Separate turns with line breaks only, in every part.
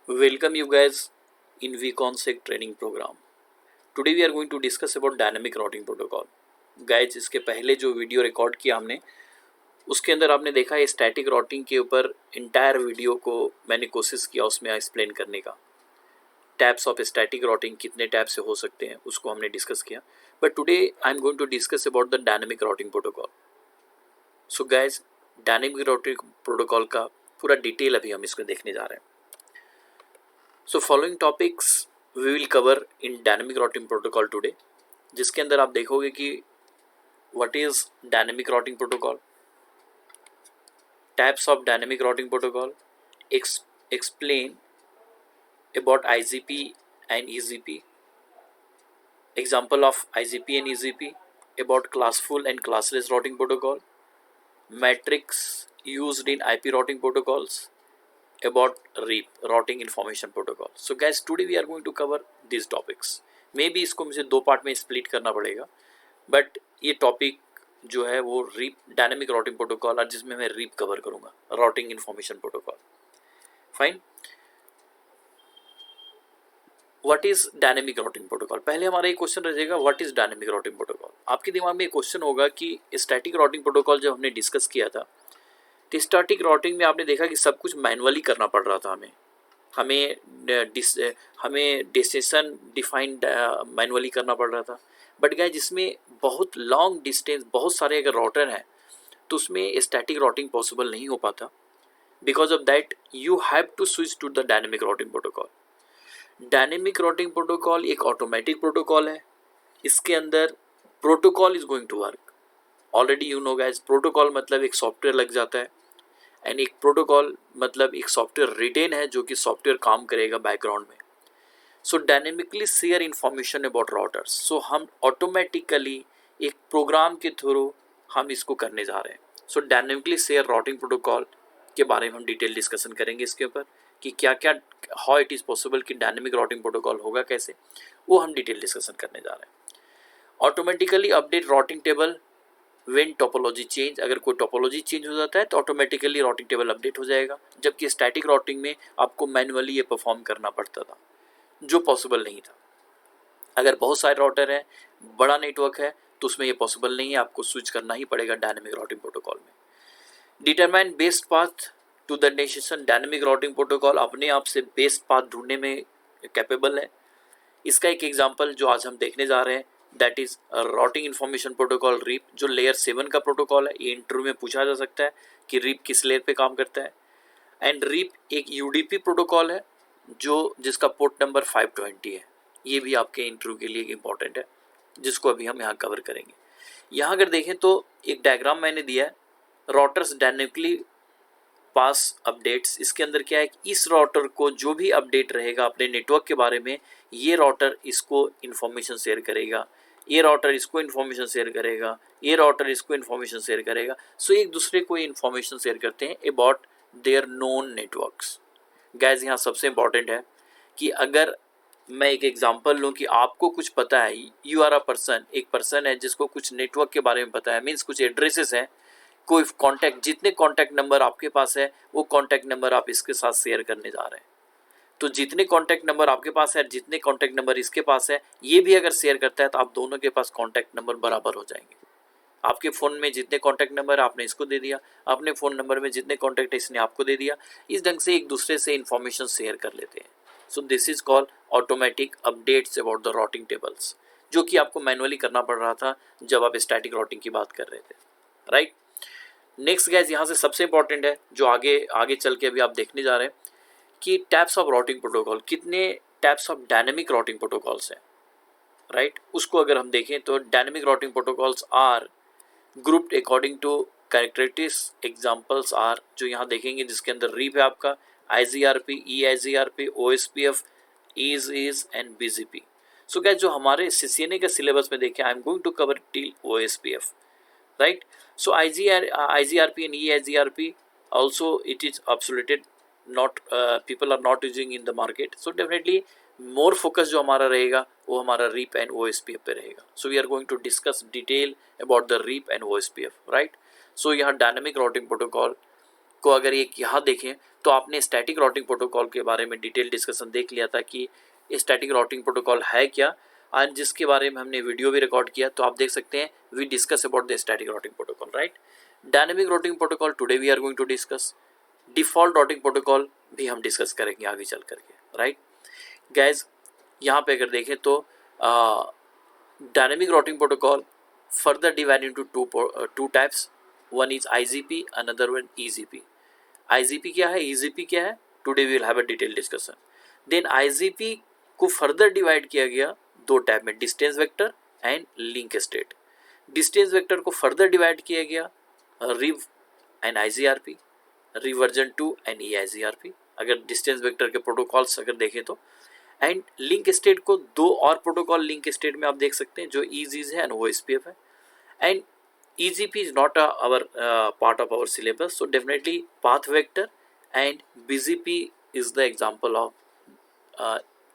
Welcome you guys in VConsec training program. Today we are going to discuss about dynamic routing protocol. Guys, इसके पहले जो video record किया हमने उसके अंदर आपने देखा है स्टैटिक राउटिंग के ऊपर इंटायर वीडियो को मैंने कोशिश किया उसमें एक्सप्लेन करने का. टैप्स ऑफ स्टैटिक राउटिंग कितने टैप से हो सकते हैं उसको हमने डिस्कस किया. But today I am going to discuss about the dynamic routing protocol. So guys, dynamic routing protocol का पूरा डिटेल अभी हम इसमें देखने जा रहे हैं. So following topics we will cover in dynamic routing protocol today, जिसके अंदर आप देखोगे कि what is dynamic routing protocol, types of dynamic routing protocol, explain about IGP and EGP, example of IGP and EGP, about classful and classless routing protocol, metrics used in IP routing protocols, about RIP routing information protocol. So guys, today we are going to cover these topics. Maybe इसको मुझे दो part में split करना पड़ेगा, but ये topic जो है वो RIP डायनेमिक राउटिंग प्रोटोकॉल और जिसमें मैं RIP कवर करूंगा, routing information protocol. Fine. What is dynamic routing protocol. पहले हमारा एक क्वेश्चन रहेगा, what is dynamic routing protocol. आपके दिमाग में एक क्वेश्चन होगा कि स्टैटिक राउटिंग प्रोटोकॉल जब हमने डिस्कस किया था तो स्टैटिक राउटिंग में आपने देखा कि सब कुछ मैनुअली करना पड़ रहा था. हमें डेस्टिनेशन डिफाइंड मैनुअली करना पड़ रहा था. बट गाइस, जिसमें बहुत लॉन्ग डिस्टेंस बहुत सारे अगर राउटर हैं तो उसमें स्टैटिक राउटिंग पॉसिबल नहीं हो पाता. Because of that you have to switch to the dynamic routing protocol. Dynamic routing protocol एक ऑटोमेटिक प्रोटोकॉल है. इसके अंदर protocol is going to work. Already you know guys, protocol मतलब एक सॉफ्टवेयर लग जाता है एंड एक प्रोटोकॉल मतलब एक सॉफ्टवेयर रिटेन है जो कि सॉफ्टवेयर काम करेगा बैकग्राउंड में. So dynamically share information about routers. So हम ऑटोमेटिकली एक प्रोग्राम के थ्रू हम इसको करने जा रहे हैं. सो डायनेमिकली शेयर राउटिंग प्रोटोकॉल के बारे में हम डिटेल डिस्कशन करेंगे इसके ऊपर कि क्या क्या हाउ इट इज़ पॉसिबल कि डायनेमिक राउटिंग प्रोटोकॉल होगा कैसे, वो हम डिटेल डिस्कशन करने जा रहे हैं. Automatically update routing table when topology change. अगर कोई टोपोलॉजी चेंज हो जाता है तो ऑटोमेटिकली राउटिंग टेबल अपडेट हो जाएगा, जबकि स्टैटिक राउटिंग में आपको मैनुअली ये परफॉर्म करना पड़ता था जो पॉसिबल नहीं था. अगर बहुत सारे राउटर हैं, बड़ा नेटवर्क है, तो उसमें ये पॉसिबल नहीं है, आपको स्विच करना ही पड़ेगा डायनेमिक राउटिंग प्रोटोकॉल में. Determine best path to the destination. Dynamic routing protocol अपने आप से बेस्ट पाथ ढूंढने में कैपेबल है. इसका एक एग्जांपल जो आज हम देखने जा रहे हैं that is routing information protocol RIP, जो लेयर 7 का प्रोटोकॉल है. ये इंटरव्यू में पूछा जा सकता है कि RIP किस लेयर पे काम करता है. एंड RIP एक UDP प्रोटोकॉल है जो जिसका पोर्ट नंबर 520 है. ये भी आपके इंटरव्यू के लिए इंपॉर्टेंट है, जिसको अभी हम यहाँ कवर करेंगे. यहाँ अगर देखें तो एक डायग्राम मैंने दिया है, राउटर्स डायनेमिकली पास अपडेट्स. इसके अंदर क्या है कि इस राउटर को जो भी अपडेट रहेगा अपने नेटवर्क के बारे में, ये राउटर इसको इन्फॉर्मेशन शेयर करेगा, ये राउटर इसको इन्फॉर्मेशन शेयर करेगा, ये राउटर इसको इन्फॉर्मेशन शेयर करेगा. सो एक दूसरे को इन्फॉर्मेशन शेयर करते हैं about their known networks. Gas, यहाँ सबसे इंपॉर्टेंट है कि अगर मैं एक एग्जांपल लूँ कि आपको कुछ पता है, यू आर अ पर्सन, एक पर्सन है जिसको कुछ नेटवर्क के बारे में पता है, मीन्स कुछ एड्रेसेस हैं, कोई कॉन्टैक्ट, जितने कॉन्टैक्ट नंबर आपके पास है वो कॉन्टैक्ट नंबर आप इसके साथ शेयर करने जा रहे हैं. तो जितने कॉन्टैक्ट नंबर आपके पास है, जितने कॉन्टैक्ट नंबर इसके पास है, ये भी अगर शेयर करता है तो आप दोनों के पास कॉन्टैक्ट नंबर बराबर हो जाएंगे. आपके फ़ोन में जितने कॉन्टैक्ट नंबर आपने इसको दे दिया, अपने फ़ोन नंबर में जितने कॉन्टैक्ट इसने आपको दे दिया. इस ढंग से एक दूसरे से इन्फॉर्मेशन शेयर कर लेते हैं. So this is called automatic updates about the routing tables, जो कि आपको मैनुअली करना पड़ रहा था जब आप स्टैटिक राउटिंग की बात कर रहे थे. राइट. नेक्स्ट गैस, यहाँ से सबसे इंपॉर्टेंट है जो आगे आगे चल के अभी आप देखने जा रहे हैं कि टैप्स ऑफ राउटिंग प्रोटोकॉल, कितने types of dynamic routing protocols हैं. राइट. उसको अगर हम देखें तो dynamic routing protocols are grouped according to characteristics. Examples are जो यहाँ देखेंगे, जिसके अंदर RIP है आपका, IGRP, EIGRP, OSPF, EAS and BGP. So guys, जो हमारे CCNA के सिलेबस में देखें, I am going to cover till OSPF. Right. So IGRP and EIGRP also it is obsoleted, not people are not using in the market. So definitely more focus जो हमारा रहेगा वो हमारा RIP and OSPF पे रहेगा. So we are going to discuss detail about the RIP and OSPF. Right. So यहाँ dynamic routing protocol को अगर एक यहाँ देखें तो आपने स्टैटिक राउटिंग प्रोटोकॉल के बारे में डिटेल डिस्कशन देख लिया था कि स्टैटिक राउटिंग प्रोटोकॉल है क्या, और जिसके बारे में हमने वीडियो भी रिकॉर्ड किया, तो आप देख सकते हैं we discuss about the static routing protocol, right. Dynamic routing protocol today we are going to discuss. Default routing protocol भी हम डिस्कस करेंगे आगे चल करके, राइट। गाइज यहाँ पे अगर देखें तो dynamic routing protocol further divided into two types. One is IGP, another one EGP. IGP क्या है, EGP क्या है, today we will have a detailed discussion. Then IGP को further divide किया गया दो टाइप में, distance vector and link state. Distance vector को further divide किया गया RIV and IGRP, reversion 2 and EIGRP, अगर distance vector के protocols अगर देखें तो। एंड लिंक स्टेट को दो और प्रोटोकॉल लिंक स्टेट में आप देख सकते हैं, जो EGs है एंड OSPF है। And EGP is not our part of our syllabus, so definitely path vector and BGP is the example of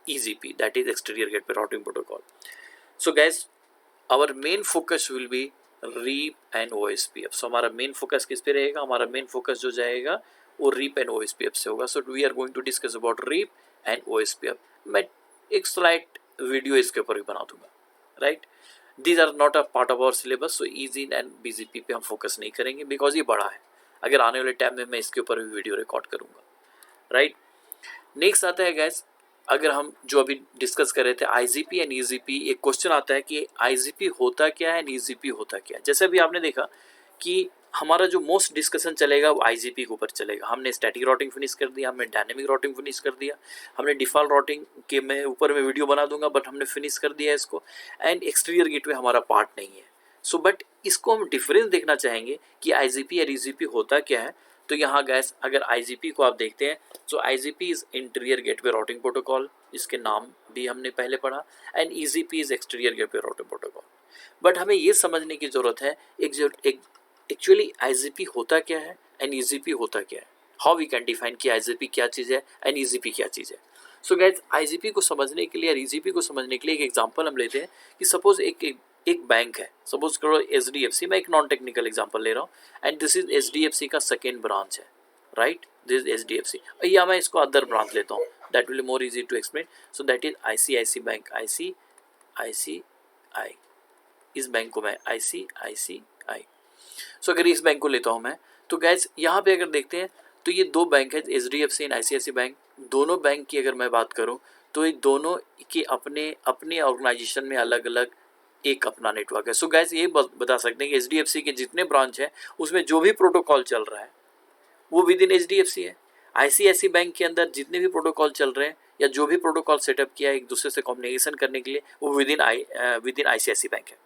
EGP, that is exterior gateway routing protocol. So guys our main focus will be RIP and OSPF। So हमारा main focus किस पे रहेगा, हमारा main focus जो जाएगा वो RIP and OSPF से होगा। So we are going to discuss about RIP and OSPF। मैं एक स्लाइड वीडियो इसके ऊपर भी बना दूंगा, right. These are not a part of our syllabus, so EG and BGP पे हम फोकस नहीं करेंगे बिकॉज ये बड़ा है। अगर आने वाले टाइम में मैं इसके ऊपर भी वीडियो रिकॉर्ड करूंगा, राइट। नेक्स्ट आता है गैस, अगर हम जो अभी डिस्कस कर रहे थे IGP एंड EGP, एक क्वेश्चन आता है कि IGP होता क्या है एंड EGP होता क्या है। जैसे अभी आपने देखा कि हमारा जो मोस्ट डिस्कशन चलेगा वो IGP के ऊपर चलेगा। हमने स्टैटिक राउटिंग फिनिश कर दिया, हमने डायनेमिक राउटिंग फिनिश कर दिया, हमने डिफॉल्ट राउटिंग के मैं ऊपर में वीडियो बना दूंगा, बट हमने फिनिश कर दिया इसको। एंड एक्सटीरियर गेटवे हमारा पार्ट नहीं है। सो बट इसको हम डिफरेंस देखना चाहेंगे कि IGP और EGP होता क्या है। तो यहाँ गैस अगर IGP को आप देखते हैं, सो IGP is interior gateway routing protocol, इसके नाम भी हमने पहले पढ़ा। And EGP is exterior gateway routing protocol. But हमें ये समझने की जरूरत है एक एक्चुअली IGP होता क्या है एंड EGP होता क्या है, हाउ वी कैन डिफाइन कि IGP क्या चीज़ है एंड EGP क्या चीज़ है। सो गाइस IGP को समझने के लिए और EGP को समझने के लिए एक एग्जांपल हम लेते हैं कि सपोज एक बैंक है, सपोज करो HDFC, मैं एक नॉन टेक्निकल एग्जांपल ले रहा हूँ, एंड दिस इज HDFC का सेकेंड ब्रांच है, राइट। दिस इज HDFC, या मैं इसको अदर ब्रांच लेता हूँ, that will more easy to explain. So that is ICICI bank, ICICI, इस बैंक को मैं ICICI। सो अगर इस बैंक को लेता हूँ मैं, तो गैस यहाँ पे अगर देखते हैं तो ये दो बैंक है, HDFC एंड ICICI बैंक। दोनों बैंक की अगर मैं बात करूँ तो ये दोनों के अपने ऑर्गेनाइजेशन में अलग अलग एक अपना नेटवर्क है। सो गैस ये बता सकते हैं कि HDFC के जितने ब्रांच हैं उसमें जो भी प्रोटोकॉल चल रहा है वो विद इन HDFC है। ICICI बैंक के अंदर जितने भी प्रोटोकॉल चल रहे हैं या जो भी प्रोटोकॉल सेटअप किया है एक दूसरे से कम्युनिकेशन करने के लिए, वो विद इन ICICI बैंक है।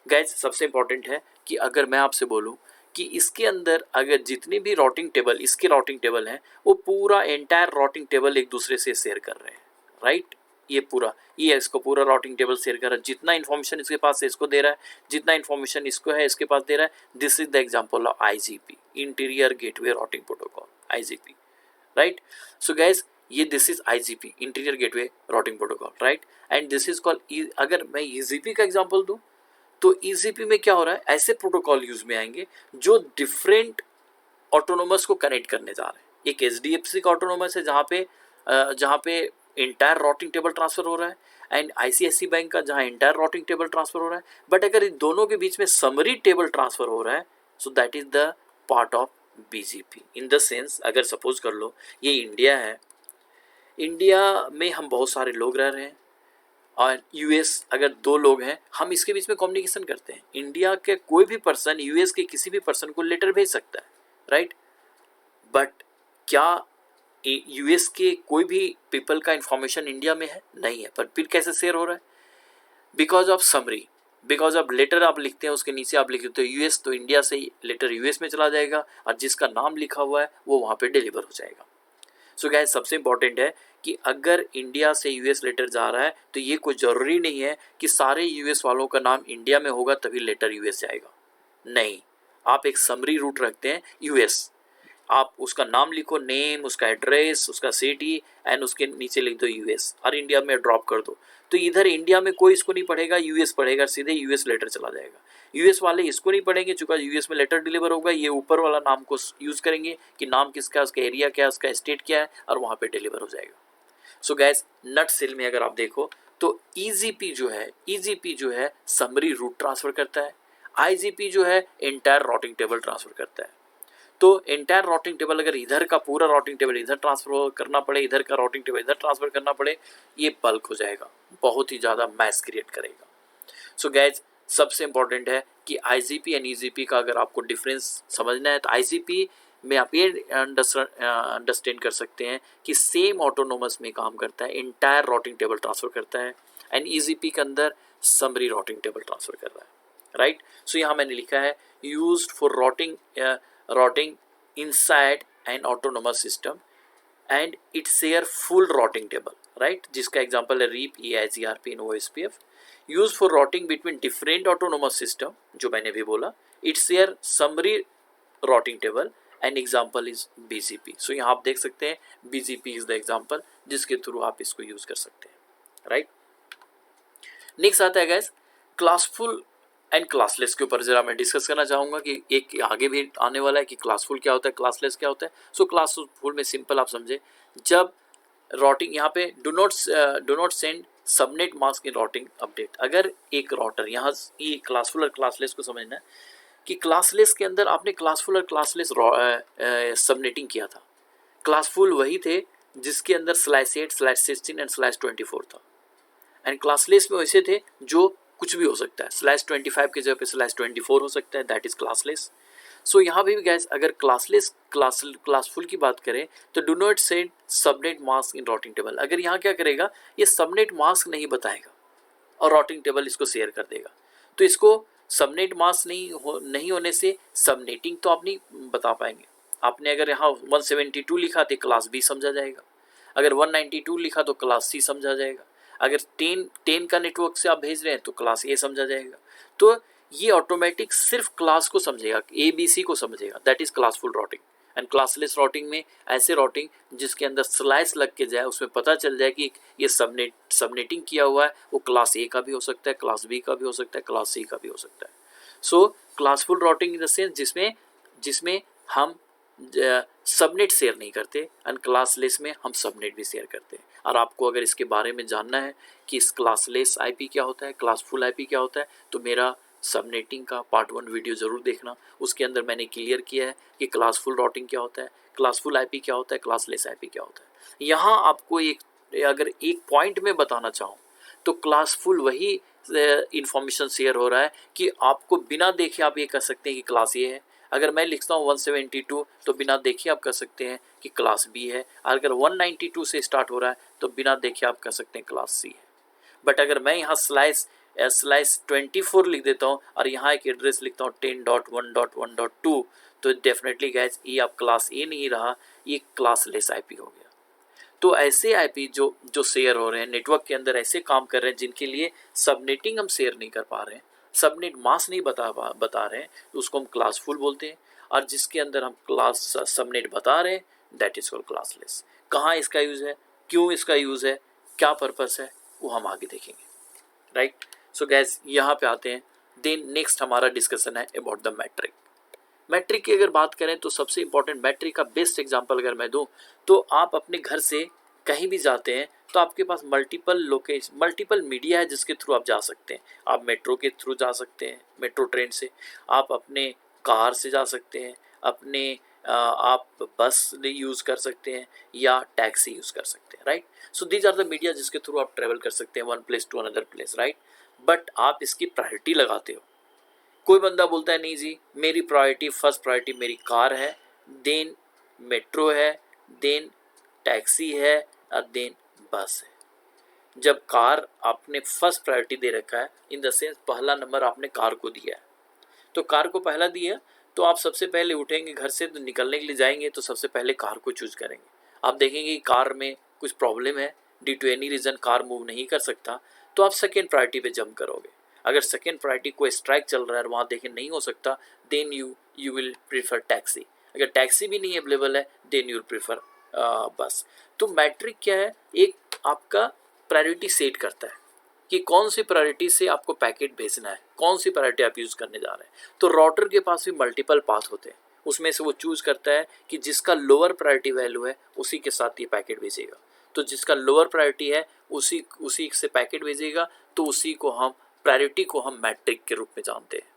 गाइज सबसे इंपॉर्टेंट है कि अगर मैं आपसे बोलूं कि इसके अंदर अगर जितनी भी राउटिंग टेबल, इसके राउटिंग टेबल हैं, वो पूरा एंटायर राउटिंग टेबल एक दूसरे से शेयर कर रहे हैं, राइट। ये इसको पूरा राउटिंग टेबल शेयर कर रहा है, जितना इन्फॉर्मेशन इसके पास है इसको दे रहा है, जितना इन्फॉर्मेशन इसको है इसके पास दे रहा है। This is the example of IGP, interior gateway routing protocol, IGP, right. So guys ये this is IGP, interior gateway routing protocol, right. And this is called, अगर मैं EGP का एग्जांपल दूं तो EGP में क्या हो रहा है, ऐसे प्रोटोकॉल यूज में आएंगे जो डिफरेंट ऑटोनोमस को कनेक्ट करने जा रहे हैं। एक HDFC का ऑटोनोमस है जहाँ पे इंटायर राउटिंग टेबल ट्रांसफर हो रहा है, एंड ICICI बैंक का जहाँ इंटायर राउटिंग टेबल ट्रांसफर हो रहा है। बट अगर इन दोनों के बीच में समरी टेबल ट्रांसफर हो रहा है, सो that is the part of BGP। In the sense अगर सपोज कर लो ये इंडिया है, इंडिया में हम बहुत सारे लोग रह रहे हैं, और US अगर दो लोग हैं, हम इसके बीच में कम्युनिकेशन करते हैं। इंडिया के कोई भी पर्सन US के किसी भी पर्सन को लेटर भेज सकता है, राइट। बट क्या US के कोई भी पीपल का इंफॉर्मेशन इंडिया में है? नहीं है। पर फिर कैसे शेयर हो रहा है? Because of summary, because of letter आप लिखते हैं, उसके नीचे आप लिखते हो US, तो इंडिया से लेटर US में चला जाएगा और जिसका नाम लिखा हुआ है वो वहाँ पे डिलीवर हो जाएगा। सो गाइस सबसे इंपॉर्टेंट है कि अगर इंडिया से US लेटर जा रहा है तो ये कोई ज़रूरी नहीं है कि सारे US वालों का नाम इंडिया में होगा तभी लेटर US जाएगा। नहीं, आप एक समरी रूट रखते हैं US, आप उसका नाम लिखो, नेम, उसका एड्रेस, उसका सिटी, एंड उसके नीचे लिख दो US और इंडिया में ड्रॉप कर दो। तो इधर इंडिया में कोई इसको नहीं पढ़ेगा, US पढ़ेगा, सीधे US लेटर चला जाएगा। यूएस वाले इसको नहीं पढ़ेंगे, चूंकि यूएस में लेटर डिलीवर होगा, ये ऊपर वाला नाम को यूज़ करेंगे कि नाम किसका, उसका एरिया क्या है, उसका स्टेट क्या है, और वहाँ पे डिलीवर हो जाएगा। सो गैस नट सेल में अगर आप देखो तो ईजीपी जो है समरी रूट ट्रांसफर करता है, आईजीपी जो है एंटायर राउटिंग टेबल ट्रांसफर करता है। तो एंटायर राउटिंग टेबल अगर इधर का पूरा राउटिंग टेबल इधर ट्रांसफर करना पड़े, इधर का राउटिंग टेबल इधर ट्रांसफर करना पड़े, ये बल्क हो जाएगा, बहुत ही ज़्यादा मैस क्रिएट करेगा। सो गैस सबसे इंपॉर्टेंट है कि आईजीपी एंड ईजीपी का अगर आपको डिफरेंस समझना है तो आईजीपी में आप ये अंडरस्टैंड कर सकते हैं कि सेम ऑटोनोमस में काम करता है, इंटायर राउटिंग टेबल ट्रांसफर करता है, एंड ईजीपी के अंदर समरी राउटिंग टेबल ट्रांसफर कर रहा है, राइट। सो यहाँ मैंने लिखा है used for routing inside an autonomous system and it share full routing table, right, जिसका एग्जांपल है RIP, EIGRP and OSPF। Use for routing between different autonomous system, जो मैंने भी बोला, it share summary routing table and example is BGP। So यहाँ आप देख सकते हैं BGP इज द एग्जांपल जिसके थ्रू आप इसको यूज कर सकते हैं, राइट। नेक्स्ट आता है गाइस क्लासफुल एंड क्लासलेस के ऊपर जरा मैं डिस्कस करना चाहूँगा कि एक आगे भी आने वाला है कि क्लासफुल क्या होता है, क्लासलेस क्या होता है। सो क्लासफुल में सिंपल आप समझे, जब राउटिंग यहाँ पे do not send subnet mask in routing update. अगर एक राउटर यहाँ ये क्लासफुल और क्लासलेस को समझना है कि क्लासलेस के अंदर आपने क्लासफुल और क्लासलेस सबनेटिंग किया था। क्लासफुल वही थे जिसके अंदर /8, /16 एंड /24 था, एंड क्लासलेस में वैसे थे जो कुछ भी हो सकता है, /25 की जगह पे /24 हो सकता है, दैट इज क्लासलेस। सो यहाँ भी गैस अगर क्लासफुल की बात करें तो do not send subnet mask in routing table. अगर यहाँ क्या करेगा, ये सबनेट मास्क नहीं बताएगा और राउटिंग टेबल इसको शेयर कर देगा, तो इसको सबनेट मास्क नहीं होने से सबनेटिंग तो आप नहीं बता पाएंगे। आपने अगर यहाँ 172 लिखा तो क्लास B समझा जाएगा, अगर 192 लिखा तो क्लास C समझा जाएगा, अगर 10 का नेटवर्क से आप भेज रहे हैं तो क्लास A समझा जाएगा। तो ये ऑटोमेटिक सिर्फ क्लास को समझेगा, ABC को समझेगा, that is classful routing. And classless routing में ऐसे राउटिंग जिसके अंदर स्लाइस लग के जाए, उसमें पता चल जाए कि ये सबनेटिंग किया हुआ है, वो क्लास A का भी हो सकता है, क्लास B का भी हो सकता है, क्लास C का भी हो सकता है। So classful routing in the sense जिसमें हम सबनेट शेयर नहीं करते, एंड क्लासलेस में हम सबनेट भी शेयर करते हैं। और आपको अगर इसके बारे में जानना है कि इस क्लासलेस IP क्या होता है, क्लासफुल IP क्या होता है, तो मेरा सबनेटिंग का पार्ट 1 वीडियो ज़रूर देखना। उसके अंदर मैंने क्लियर किया है कि क्लासफुल राउटिंग क्या होता है, क्लासफुल IP क्या होता है, क्लासलेस IP क्या होता है। यहाँ आपको अगर एक पॉइंट में बताना चाहूँ तो क्लासफुल वही इंफॉर्मेशन शेयर हो रहा है कि आपको बिना देखे आप ये कह सकते हैं कि क्लास A है। अगर मैं लिखता हूँ 172 तो बिना देखे आप कह सकते हैं कि क्लास B है। अगर 192 से स्टार्ट हो रहा है तो बिना देखे आप कह सकते हैं क्लास C है। बट अगर मैं यहाँ /24 लिख देता हूँ और यहाँ एक एड्रेस लिखता हूँ 10.1.1.2 तो डेफिनेटली गैस ये आप क्लास A नहीं रहा, ये क्लासलेस IP हो गया। तो ऐसे IP जो शेयर हो रहे हैं नेटवर्क के अंदर, ऐसे काम कर रहे हैं जिनके लिए सबनेटिंग हम शेयर नहीं कर पा रहे हैं, सबनेट मास्क नहीं बता रहे हैं, तो उसको हम क्लासफुल बोलते हैं। और जिसके अंदर हम क्लास सबनेट बता रहे हैं, दैट इज कॉल्ड क्लासलेस। कहाँ इसका यूज़ है, क्यों इसका यूज़ है, क्या पर्पस है, वो हम आगे देखेंगे, राइट। सो गैस यहाँ पे आते हैं। देन नेक्स्ट हमारा डिस्कशन है अबाउट द मैट्रिक। मैट्रिक की अगर बात करें तो सबसे इंपॉर्टेंट मैट्रिक का बेस्ट एग्जांपल अगर मैं दूं तो आप अपने घर से कहीं भी जाते हैं तो आपके पास मल्टीपल मीडिया है जिसके थ्रू आप जा सकते हैं। आप मेट्रो के थ्रू जा सकते हैं, मेट्रो ट्रेन से, आप अपने कार से जा सकते हैं, आप बस यूज़ कर सकते हैं या टैक्सी यूज़ कर सकते हैं, right. So these are the media जिसके थ्रू आप ट्रेवल कर सकते हैं one place to another place, right. But आप इसकी प्रायोरिटी लगाते हो। कोई बंदा बोलता है नहीं जी मेरी फर्स्ट प्रायोरिटी मेरी कार है, देन मेट्रो है, देन टैक्सी है और देन बस है। जब कार आपने फर्स्ट प्रायोरिटी दे रखा है, इन द सेंस पहला नंबर आपने कार को दिया है, तो कार को पहला दिया तो आप सबसे पहले उठेंगे घर से, तो निकलने के लिए जाएंगे तो सबसे पहले कार को चूज करेंगे। आप देखेंगे कि कार में कुछ प्रॉब्लम है, due to any reason car move नहीं कर सकता, तो आप सेकेंड प्रायोरिटी पे जंप करोगे। अगर सेकेंड प्रायोरिटी कोई स्ट्राइक चल रहा है और वहाँ देखें नहीं हो सकता, then you will prefer taxi. अगर टैक्सी भी नहीं अवेलेबल है देन यू विल प्रीफर बस। तो मैट्रिक क्या है, एक आपका प्रायोरिटी सेट करता है कि कौन सी प्रायोरिटी से आपको पैकेट भेजना है, कौन सी प्रायोरिटी आप यूज़ करने जा रहे हैं। तो राउटर के पास भी मल्टीपल पाथ होते हैं, उसमें से वो चूज़ करता है कि जिसका लोअर प्रायोरिटी वैल्यू है उसी के साथ ये पैकेट भेजेगा। तो जिसका लोअर प्रायोरिटी है उसी से पैकेट भेजेगा, तो उसी को हम प्रायोरिटी को हम मैट्रिक के रूप में जानते हैं,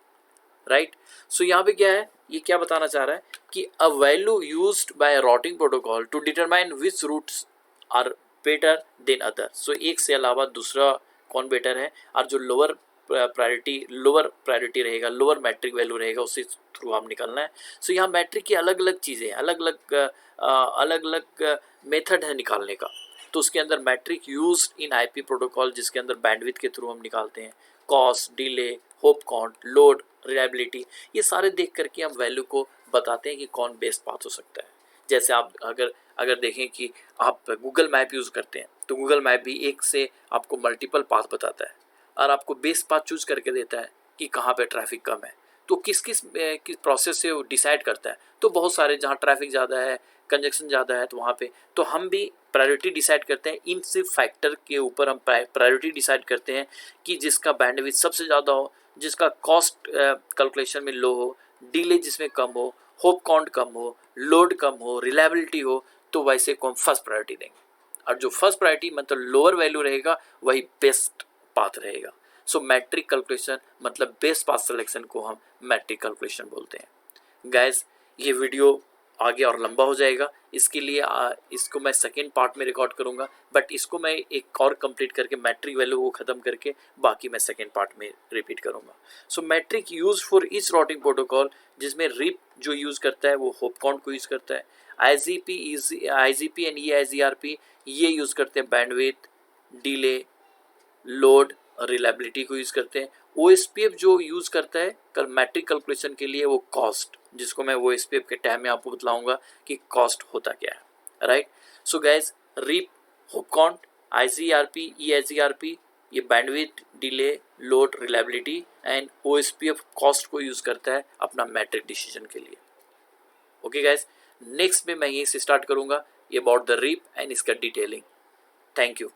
राइट। सो यहाँ पे क्या है, ये क्या बताना चाह रहा है कि a value used by routing protocol to determine which routes are better than other. सो एक से अलावा दूसरा कौन बेटर है, और जो लोअर प्रायोरिटी रहेगा, लोअर मैट्रिक वैल्यू रहेगा, उसी थ्रू हम निकलना है। सो यहाँ मैट्रिक की अलग अलग चीज़ें, अलग अलग मेथड है निकालने का। तो उसके अंदर metric used in IP protocol, जिसके अंदर बैंडविड्थ के थ्रू हम निकालते हैं, cost, delay, hop count, load, reliability, ये सारे देख करके हम वैल्यू को बताते हैं कि कौन बेस्ट पाथ हो सकता है। जैसे आप अगर देखें कि आप गूगल मैप यूज़ करते हैं, तो गूगल मैप भी एक से आपको मल्टीपल पाथ बताता है और आपको बेस्ट पाथ चूज करके देता है कि कहाँ पे ट्रैफिक कम है। तो किस प्रोसेस से वो डिसाइड करता है, तो बहुत सारे, जहाँ ट्रैफिक ज़्यादा है, कंजक्शन ज़्यादा है, तो वहाँ पे तो हम भी प्रायोरिटी डिसाइड करते हैं। इन सिर्फ फैक्टर के ऊपर हम प्रायोरिटी डिसाइड करते हैं कि जिसका बैंडविड्थ सबसे ज़्यादा हो, जिसका कॉस्ट कैलकुलेशन में लो हो, डिले जिसमें कम हो, होप काउंट कम हो, लोड कम हो, रिलायबिलिटी हो, तो वैसे को हम फर्स्ट प्रायोरिटी देंगे। और जो फर्स्ट प्रायोरिटी मतलब लोअर वैल्यू रहेगा वही बेस्ट पाथ रहेगा। सो मैट्रिक कैलकुलेशन मतलब बेस्ट पाथ सिलेक्शन को हम मैट्रिक कैलकुलेशन बोलते हैं। गाइस, ये वीडियो आगे और लंबा हो जाएगा, इसके लिए इसको मैं सेकेंड पार्ट में रिकॉर्ड करूंगा, बट इसको मैं एक और कंप्लीट करके मैट्रिक वैल्यू को ख़त्म करके बाकी मैं सेकेंड पार्ट में रिपीट करूंगा। So metric use for each routing protocol, जिसमें रिप जो यूज़ करता है वो होप काउंट को यूज़ करता है। आईजीपी एंड ईआईजीआरपी ये यूज़ करते हैं बैंडविड्थ, डिले, लोड, रिलायबिलिटी को यूज़ करते हैं। ओएसपीएफ जो यूज़ करता है कल मैट्रिक कैलकुलेशन के लिए वो कॉस्ट, जिसको मैं ओएसपीएफ के टाइम में आपको बतलाऊंगा कि कॉस्ट होता क्या है, right. So guys, RIP, hop count, IGRP, EIGRP ये bandwidth, delay, load, reliability and OSPF cost को यूज़ करता है अपना मैट्रिक डिसीजन के लिए। ओके गाइज, नेक्स्ट में मैं यहीं से स्टार्ट करूंगा ये अबाउट द रिप एंड इसका डिटेलिंग। Thank you.